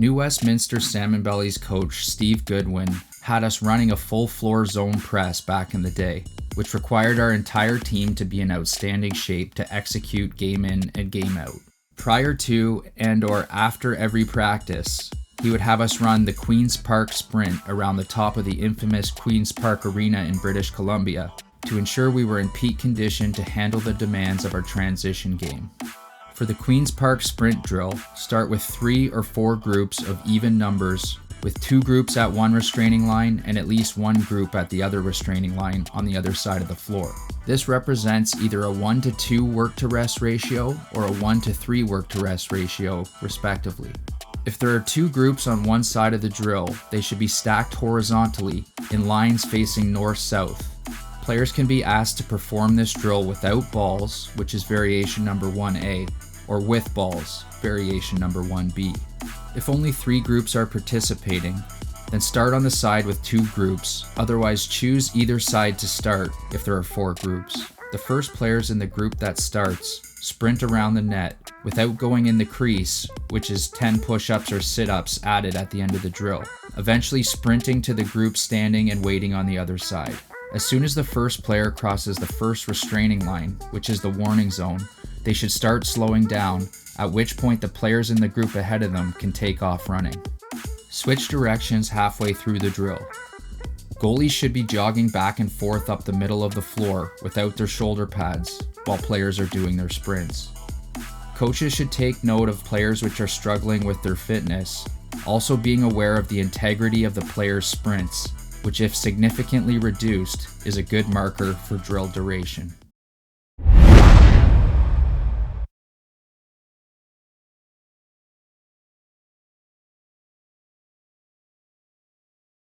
New Westminster Salmonbellies coach Steve Goodwin had us running a full floor zone press back in the day, which required our entire team to be in outstanding shape to execute game in and game out. Prior to and/or after every practice, he would have us run the Queen's Park Sprint around the top of the infamous Queen's Park Arena in British Columbia to ensure we were in peak condition to handle the demands of our transition game. For the Queen's Park Sprint drill, start with 3 or 4 groups of even numbers, with 2 groups at one restraining line and at least 1 group at the other restraining line on the other side of the floor. This represents either a 1-to-2 work-to-rest ratio or a 1-to-3 work-to-rest ratio, respectively. If there are 2 groups on one side of the drill, they should be stacked horizontally in lines facing north-south. Players can be asked to perform this drill without balls, which is variation number 1A, or with balls, variation number 1B. If only 3 groups are participating, then start on the side with 2 groups, otherwise choose either side to start if there are 4 groups. The first players in the group that starts sprint around the net without going in the crease, which is 10 push-ups or sit-ups added at the end of the drill, eventually sprinting to the group standing and waiting on the other side. As soon as the first player crosses the first restraining line, which is the warning zone, they should start slowing down, at which point the players in the group ahead of them can take off running. Switch directions halfway through the drill. Goalies should be jogging back and forth up the middle of the floor without their shoulder pads while players are doing their sprints. Coaches should take note of players which are struggling with their fitness, also being aware of the integrity of the player's sprints, which if significantly reduced is a good marker for drill duration.